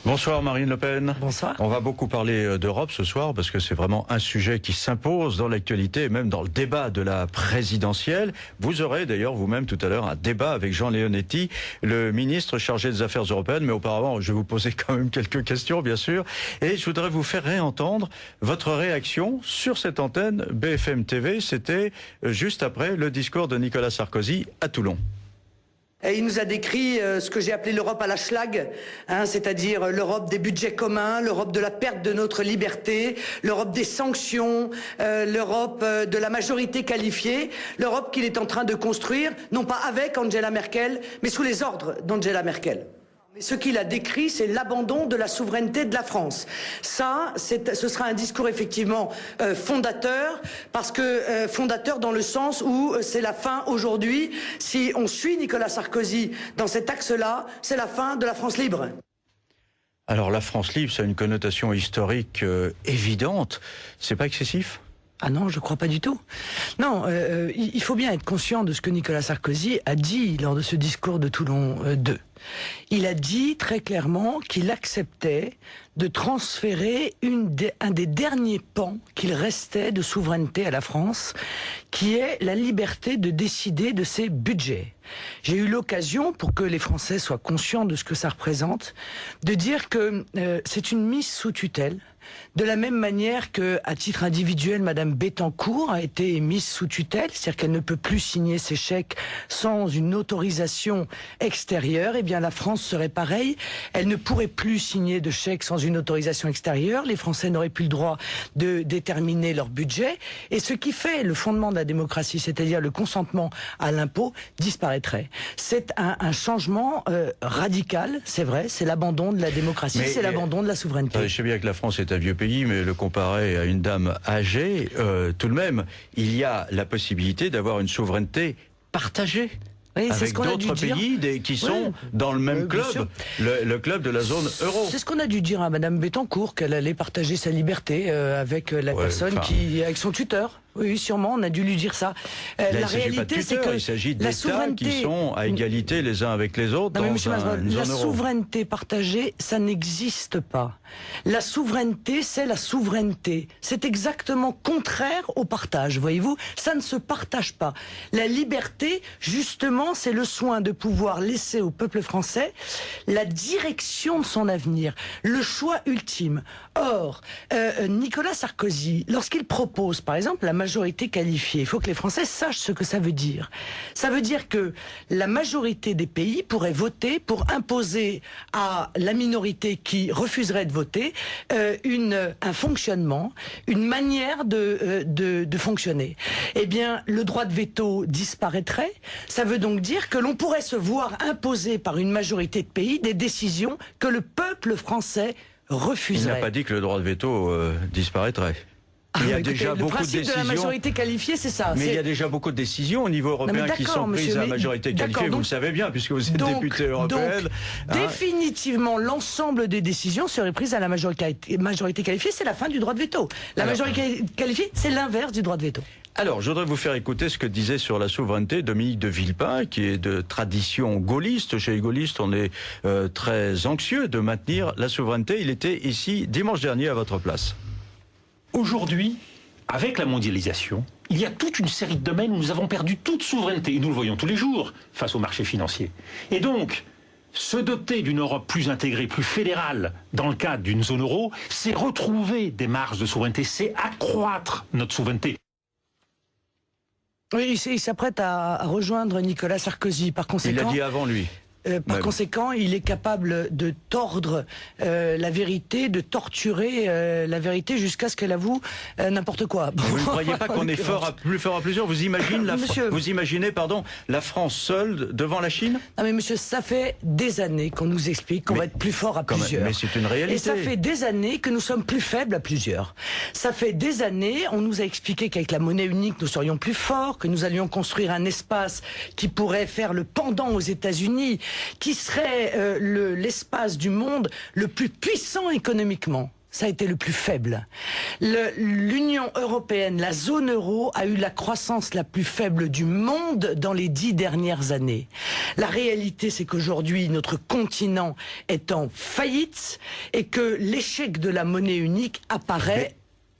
Bonsoir Marine Le Pen. Bonsoir. On va beaucoup parler d'Europe ce soir parce que c'est vraiment un sujet qui s'impose dans l'actualité et même dans le débat de la présidentielle. Vous aurez d'ailleurs vous-même tout à l'heure un débat avec Jean Leonetti, le ministre chargé des Affaires européennes. Mais auparavant, je vais vous poser quand même quelques questions, bien sûr. Et je voudrais vous faire réentendre votre réaction sur cette antenne BFM TV. C'était juste après le discours de Nicolas Sarkozy à Toulon. Et il nous a décrit ce que j'ai appelé l'Europe à la schlag, c'est-à-dire l'Europe des budgets communs, l'Europe de la perte de notre liberté, l'Europe des sanctions, l'Europe de la majorité qualifiée, l'Europe qu'il est en train de construire, non pas avec Angela Merkel, mais sous les ordres d'Angela Merkel. Mais ce qu'il a décrit, c'est l'abandon de la souveraineté de la France. Ça, ce sera un discours effectivement fondateur, parce que fondateur dans le sens où c'est la fin aujourd'hui. Si on suit Nicolas Sarkozy dans cet axe-là, c'est la fin de la France libre. Alors la France libre, ça a une connotation historique évidente. C'est pas excessif ? Ah non, je crois pas du tout. Non, il faut bien être conscient de ce que Nicolas Sarkozy a dit lors de ce discours de Toulon 2. Il a dit très clairement qu'il acceptait de transférer un des derniers pans qu'il restait de souveraineté à la France, qui est la liberté de décider de ses budgets. J'ai eu l'occasion, pour que les Français soient conscients de ce que ça représente, de dire que c'est une mise sous tutelle, de la même manière que, à titre individuel, Madame Bettencourt a été mise sous tutelle, c'est-à-dire qu'elle ne peut plus signer ses chèques sans une autorisation extérieure. Eh bien, la France serait pareille. Elle ne pourrait plus signer de chèques sans une autorisation extérieure. Les Français n'auraient plus le droit de déterminer leur budget. Et ce qui fait le fondement de la démocratie, c'est-à-dire le consentement à l'impôt, disparaîtrait. C'est un changement radical, c'est vrai. C'est l'abandon de la démocratie, c'est l'abandon de la souveraineté. Je sais bien que la France est un vieux pays, mais le comparer à une dame âgée, tout de même, il y a la possibilité d'avoir une souveraineté partagée. Oui, avec d'autres pays qui sont dans le même club, le club de la zone euro. C'est ce qu'on a dû dire à Madame Bettencourt, qu'elle allait partager sa liberté avec la personne avec son tuteur. Oui, sûrement, on a dû lui dire ça. La réalité, c'est que il s'agit d'États qui sont à égalité les uns avec les autres dans une zone euro. La souveraineté partagée, ça n'existe pas. La souveraineté, c'est la souveraineté. C'est exactement contraire au partage, voyez-vous. Ça ne se partage pas. La liberté, justement, c'est le soin de pouvoir laisser au peuple français la direction de son avenir, le choix ultime. Or, Nicolas Sarkozy, lorsqu'il propose, par exemple, la majorité qualifiée, il faut que les Français sachent ce que ça veut dire. Ça veut dire que la majorité des pays pourrait voter pour imposer à la minorité qui refuserait de voter un fonctionnement, une manière de fonctionner. Eh bien, le droit de veto disparaîtrait. Ça veut donc dire que l'on pourrait se voir imposer par une majorité de pays des décisions que le peuple français refuserait. Il n'a pas dit que le droit de veto disparaîtrait. Il y a déjà beaucoup de décisions. Le principe de la majorité qualifiée, c'est ça. Mais il y a déjà beaucoup de décisions au niveau européen qui sont prises à la majorité qualifiée. Vous le savez bien, puisque vous êtes députée européenne. Définitivement, l'ensemble des décisions seraient prises à la majorité qualifiée. C'est la fin du droit de veto. La majorité qualifiée, c'est l'inverse du droit de veto. Alors, je voudrais vous faire écouter ce que disait sur la souveraineté Dominique de Villepin, qui est de tradition gaulliste. Chez les gaullistes, on est très anxieux de maintenir la souveraineté. Il était ici dimanche dernier à votre place. Aujourd'hui, avec la mondialisation, il y a toute une série de domaines où nous avons perdu toute souveraineté. Et nous le voyons tous les jours face aux marchés financiers. Et donc, se doter d'une Europe plus intégrée, plus fédérale, dans le cadre d'une zone euro, c'est retrouver des marges de souveraineté, c'est accroître notre souveraineté. Oui, il s'apprête à rejoindre Nicolas Sarkozy. Par conséquent, il l'a dit avant lui. Par conséquent, il est capable de tordre la vérité, de torturer la vérité jusqu'à ce qu'elle avoue n'importe quoi. Vous ne croyez pas qu'on est plus fort à plusieurs? Vous imaginez la France seule devant la Chine? Non mais monsieur, ça fait des années qu'on nous explique qu'on va être plus fort à plusieurs. Mais c'est une réalité. Et ça fait des années que nous sommes plus faibles à plusieurs. Ça fait des années, on nous a expliqué qu'avec la monnaie unique, nous serions plus forts, que nous allions construire un espace qui pourrait faire le pendant aux États-Unis, qui serait l'espace du monde le plus puissant économiquement. ça a été le plus faible. L'Union européenne, la zone euro, a eu la croissance la plus faible du monde dans les 10 dernières années. La réalité, c'est qu'aujourd'hui, notre continent est en faillite et que l'échec de la monnaie unique apparaît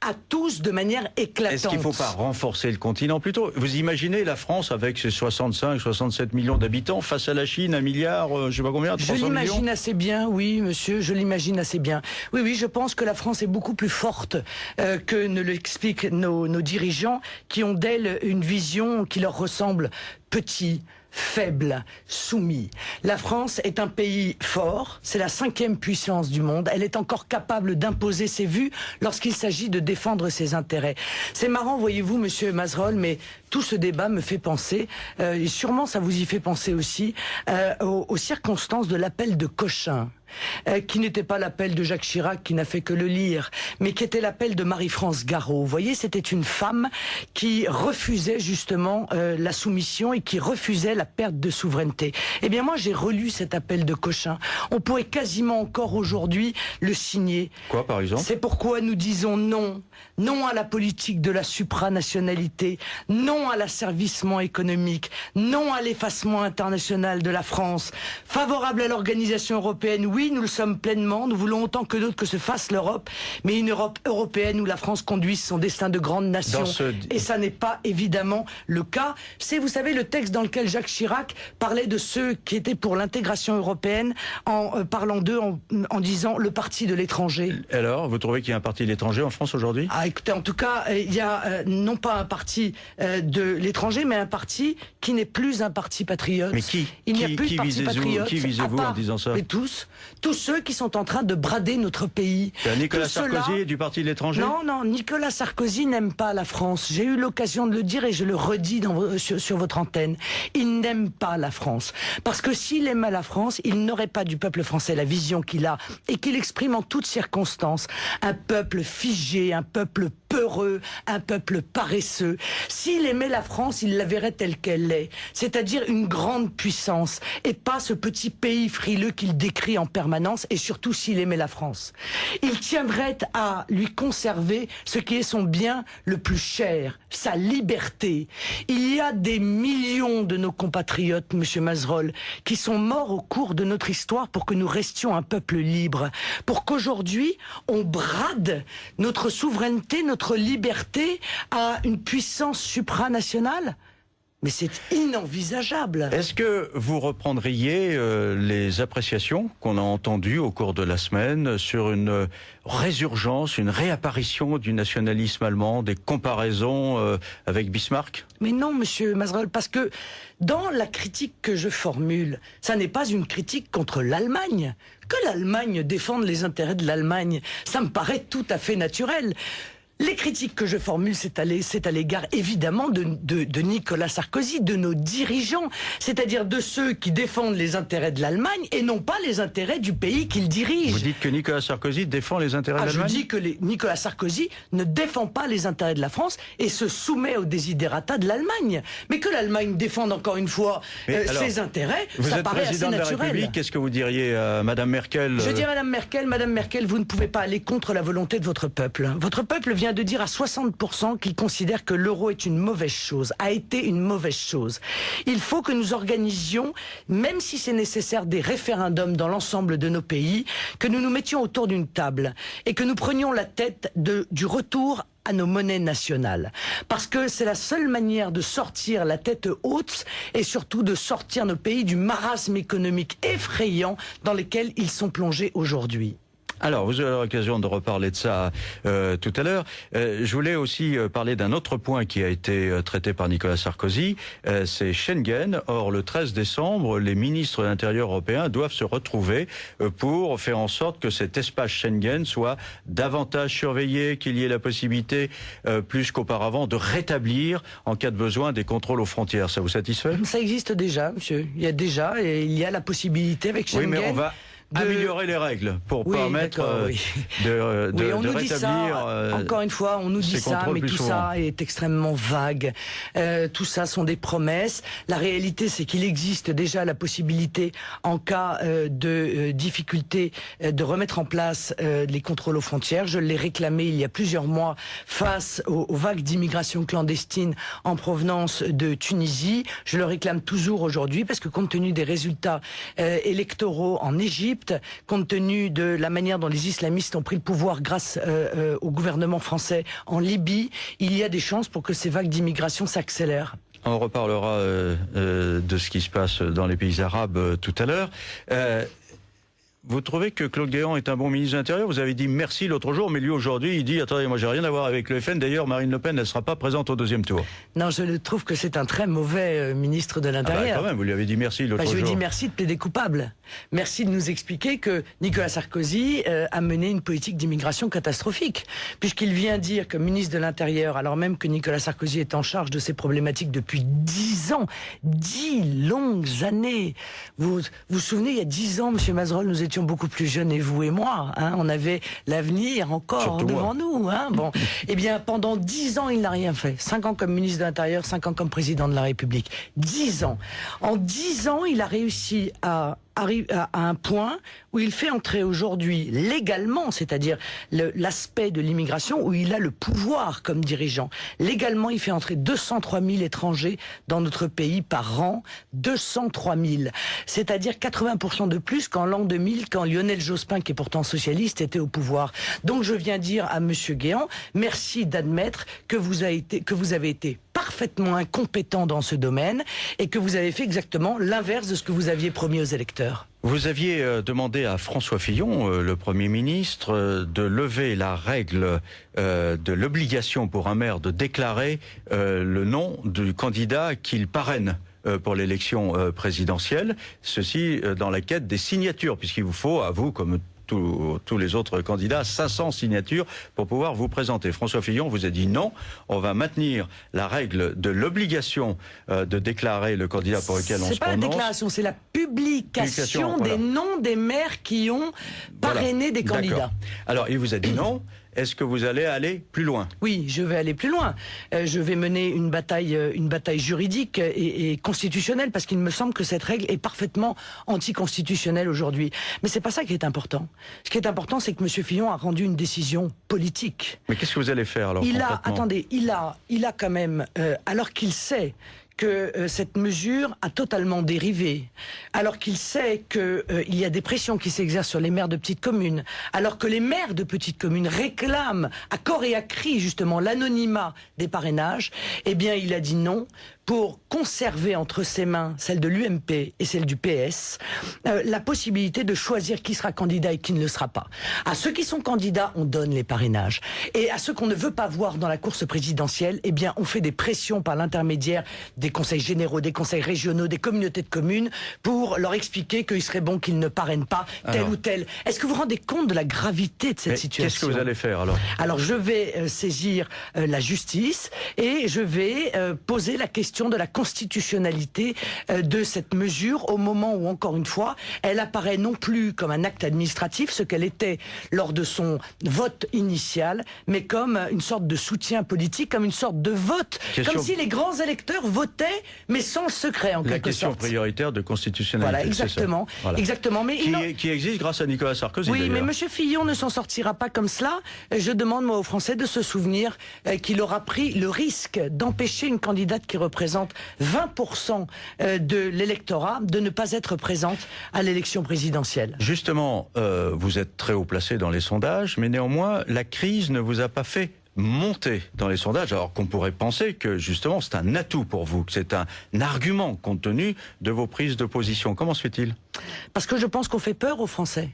à tous de manière éclatante. Est-ce qu'il ne faut pas renforcer le continent plutôt? Vous imaginez la France avec ses 65-67 millions d'habitants face à la Chine, 1 milliard, je ne sais pas combien, 300 millions? Je l'imagine assez bien, oui, monsieur, je l'imagine assez bien. Oui, oui, je pense que la France est beaucoup plus forte que ne l'expliquent nos dirigeants qui ont d'elle une vision qui leur ressemble petit, faible, soumis. La France est un pays fort, c'est la 5e puissance du monde, elle est encore capable d'imposer ses vues lorsqu'il s'agit de défendre ses intérêts. C'est marrant, voyez-vous, monsieur Mazerolle, mais tout ce débat me fait penser, et sûrement ça vous y fait penser aussi, aux circonstances de l'appel de Cochin. Qui n'était pas l'appel de Jacques Chirac qui n'a fait que le lire, mais qui était l'appel de Marie-France Garot. Vous voyez, c'était une femme qui refusait justement la soumission et qui refusait la perte de souveraineté. Eh bien moi j'ai relu cet appel de Cochin. On pourrait quasiment encore aujourd'hui le signer. Quoi par exemple? C'est pourquoi nous disons non. Non à la politique de la supranationalité, non à l'asservissement économique, non à l'effacement international de la France. Favorable à l'organisation européenne, oui, nous le sommes pleinement, nous voulons autant que d'autres que se fasse l'Europe, mais une Europe européenne où la France conduise son destin de grande nation. Et ça n'est pas évidemment le cas. C'est, vous savez, le texte dans lequel Jacques Chirac parlait de ceux qui étaient pour l'intégration européenne en parlant d'eux, en disant le parti de l'étranger. Alors, vous trouvez qu'il y a un parti de l'étranger en France aujourd'hui? Ah, écoutez, en tout cas, il y a non pas un parti de l'étranger, mais un parti qui n'est plus un parti patriote. Mais qui? Il n'y a plus de parti patriote. Qui visez-vous en disant ça? Mais tous ceux qui sont en train de brader notre pays. Nicolas Sarkozy du parti de l'étranger? Non, non, Nicolas Sarkozy n'aime pas la France. J'ai eu l'occasion de le dire et je le redis sur votre antenne. Il n'aime pas la France. Parce que s'il aimait la France, il n'aurait pas du peuple français la vision qu'il a et qu'il exprime en toutes circonstances. Un peuple figé, un peuple peureux, un peuple paresseux. S'il aimait la France, il la verrait telle qu'elle est, c'est-à-dire une grande puissance, et pas ce petit pays frileux qu'il décrit en permanence, et surtout s'il aimait la France. Il tiendrait à lui conserver ce qui est son bien le plus cher, sa liberté. Il y a des millions de nos compatriotes, monsieur Mazerolle, qui sont morts au cours de notre histoire pour que nous restions un peuple libre, pour qu'aujourd'hui on brade notre souveraineté, notre liberté à une puissance supranationale. Mais c'est inenvisageable. Est-ce que vous reprendriez les appréciations qu'on a entendues au cours de la semaine sur une résurgence, une réapparition du nationalisme allemand, des comparaisons avec Bismarck? Mais non, monsieur Mazerolle, parce que dans la critique que je formule, ça n'est pas une critique contre l'Allemagne. Que l'Allemagne défende les intérêts de l'Allemagne, ça me paraît tout à fait naturel. Les critiques que je formule, c'est à l'égard évidemment de Nicolas Sarkozy, de nos dirigeants, c'est-à-dire de ceux qui défendent les intérêts de l'Allemagne et non pas les intérêts du pays qu'il dirige. Vous dites que Nicolas Sarkozy défend les intérêts de l'Allemagne? Je dis que Nicolas Sarkozy ne défend pas les intérêts de la France et se soumet aux desiderata de l'Allemagne. Mais que l'Allemagne défende encore une fois ses intérêts, ça paraît assez naturel. Vous êtes président de la République, qu'est-ce que vous diriez à Madame Merkel? Je dirais à Madame Merkel, vous ne pouvez pas aller contre la volonté de votre peuple. Votre peuple vient de dire à 60% qu'il considère que l'euro est une mauvaise chose, a été une mauvaise chose. Il faut que nous organisions, même si c'est nécessaire, des référendums dans l'ensemble de nos pays, que nous nous mettions autour d'une table et que nous prenions la tête du retour à nos monnaies nationales. Parce que c'est la seule manière de sortir la tête haute et surtout de sortir nos pays du marasme économique effrayant dans lequel ils sont plongés aujourd'hui. Alors, vous aurez l'occasion de reparler de ça tout à l'heure. Je voulais aussi parler d'un autre point qui a été traité par Nicolas Sarkozy, c'est Schengen. Or, le 13 décembre, les ministres de l'Intérieur européens doivent se retrouver pour faire en sorte que cet espace Schengen soit davantage surveillé, qu'il y ait la possibilité, plus qu'auparavant, de rétablir, en cas de besoin, des contrôles aux frontières. Ça vous satisfait? Ça existe déjà, monsieur. Il y a la possibilité avec Schengen. Oui, mais améliorer les règles pour permettre de on nous rétablir. Dit ça, encore une fois, on nous dit ça, mais tout ça est extrêmement vague. Tout ça sont des promesses. La réalité, c'est qu'il existe déjà la possibilité, en cas de difficulté, de remettre en place les contrôles aux frontières. Je l'ai réclamé il y a plusieurs mois face aux vagues d'immigration clandestine en provenance de Tunisie. Je le réclame toujours aujourd'hui parce que compte tenu des résultats électoraux en Égypte, compte tenu de la manière dont les islamistes ont pris le pouvoir grâce au gouvernement français en Libye, il y a des chances pour que ces vagues d'immigration s'accélèrent. On reparlera de ce qui se passe dans les pays arabes tout à l'heure. Vous trouvez que Claude Guéant est un bon ministre de l'Intérieur? Vous avez dit merci l'autre jour, mais lui aujourd'hui, il dit « Attendez, moi j'ai rien à voir avec le FN. D'ailleurs, Marine Le Pen, elle ne sera pas présente au deuxième tour. » Non, je trouve que c'est un très mauvais ministre de l'Intérieur. Ah bah quand même, vous lui avez dit merci l'autre jour. Je lui ai dit merci de plaider coupable. Merci de nous expliquer que Nicolas Sarkozy a mené une politique d'immigration catastrophique. Puisqu'il vient dire que ministre de l'Intérieur, alors même que Nicolas Sarkozy est en charge de ces problématiques depuis 10 ans, 10 longues années. Vous vous souvenez, il y a 10 ans, M. Mazerolle, nous étions beaucoup plus jeunes, et vous et moi, hein, on avait l'avenir encore surtout devant moi. nous. Hein, bon. Eh bien, pendant 10 ans, il n'a rien fait. 5 ans comme ministre de l'Intérieur, 5 ans comme président de la République. 10 ans. En 10 ans, il a réussi à arrive à un point où il fait entrer aujourd'hui légalement, c'est-à-dire l'aspect de l'immigration où il a le pouvoir comme dirigeant. Légalement, il fait entrer 203 000 étrangers dans notre pays par an. 203 000. C'est-à-dire 80% de plus qu'en l'an 2000, quand Lionel Jospin, qui est pourtant socialiste, était au pouvoir. Donc je viens dire à Monsieur Guéant, merci d'admettre que vous avez été parfaitement incompétent dans ce domaine et que vous avez fait exactement l'inverse de ce que vous aviez promis aux électeurs. Vous aviez demandé à François Fillon, le Premier ministre, de lever la règle de l'obligation pour un maire de déclarer le nom du candidat qu'il parraine pour l'élection présidentielle. Ceci dans la quête des signatures, puisqu'il vous faut, à vous, comme tous les autres candidats, 500 signatures pour pouvoir vous présenter. François Fillon vous a dit non, on va maintenir la règle de l'obligation de déclarer le candidat pour lequel on se prononce. C'est pas la déclaration, c'est la publication des noms des maires qui ont parrainé des candidats. Alors, il vous a dit non. Est-ce que vous allez aller plus loin? Oui, je vais aller plus loin. Je vais mener une bataille juridique et constitutionnelle, parce qu'il me semble que cette règle est parfaitement anticonstitutionnelle aujourd'hui. Mais c'est pas ça qui est important. Ce qui est important, c'est que M. Fillon a rendu une décision politique. Mais qu'est-ce que vous allez faire alors? Il a quand même, alors qu'il sait que cette mesure a totalement dérivé, alors qu'il sait qu'il y a des pressions qui s'exercent sur les maires de petites communes, alors que les maires de petites communes réclament à corps et à cri justement l'anonymat des parrainages, eh bien il a dit non pour conserver entre ses mains, celle de l'UMP et celle du PS, la possibilité de choisir qui sera candidat et qui ne le sera pas. À ceux qui sont candidats, on donne les parrainages. Et à ceux qu'on ne veut pas voir dans la course présidentielle, eh bien, on fait des pressions par l'intermédiaire des conseils généraux, des conseils régionaux, des communautés de communes, pour leur expliquer qu'il serait bon qu'ils ne parrainent pas tel ou tel. Est-ce que vous vous rendez compte de la gravité de cette situation? Qu'est-ce que vous allez faire alors? Alors, je vais saisir la justice et je vais poser la question de la constitutionnalité de cette mesure au moment où, encore une fois, elle apparaît non plus comme un acte administratif, ce qu'elle était lors de son vote initial, mais comme une sorte de soutien politique, comme une sorte de vote, comme si les grands électeurs votaient, mais sans le secret, en quelque sorte. La question prioritaire de constitutionnalité. Voilà, exactement. Voilà. Exactement. Mais qui existe grâce à Nicolas Sarkozy. Oui, mais M. Fillon ne s'en sortira pas comme cela. Je demande, moi, aux Français de se souvenir qu'il aura pris le risque d'empêcher une candidate qui représente 20% de l'électorat de ne pas être présente à l'élection présidentielle. Justement, vous êtes très haut placé dans les sondages, mais néanmoins, la crise ne vous a pas fait monter dans les sondages, alors qu'on pourrait penser que justement c'est un atout pour vous, que c'est un argument compte tenu de vos prises de position. Comment se fait-il? Parce que je pense qu'on fait peur aux Français.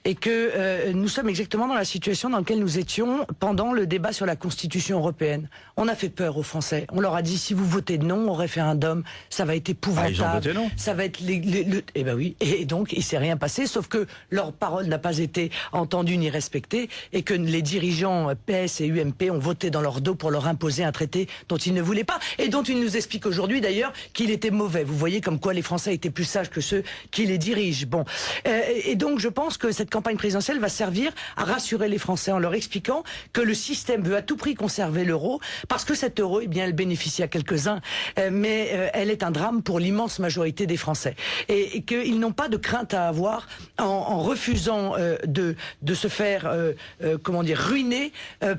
et que nous sommes exactement dans la situation dans laquelle nous étions pendant le débat sur la Constitution européenne. On a fait peur aux Français. On leur a dit, si vous votez non au référendum, ça va être épouvantable. Ils ont voté non. Ça va être eh ben oui. Et donc, il s'est rien passé, sauf que leur parole n'a pas été entendue ni respectée, et que les dirigeants PS et UMP ont voté dans leur dos pour leur imposer un traité dont ils ne voulaient pas, et dont ils nous expliquent aujourd'hui d'ailleurs qu'il était mauvais. Vous voyez comme quoi les Français étaient plus sages que ceux qui les dirigent. Bon, et donc je pense que cette campagne présidentielle va servir à rassurer les Français en leur expliquant que le système veut à tout prix conserver l'euro, parce que cet euro, eh bien, elle bénéficie à quelques-uns, mais elle est un drame pour l'immense majorité des Français, et qu'ils n'ont pas de crainte à avoir en refusant de se faire comment dire, ruiner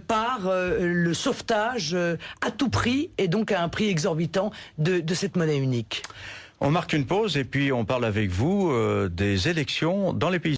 par le sauvetage à tout prix, et donc à un prix exorbitant de cette monnaie unique. On marque une pause et puis on parle avec vous des élections dans les pays.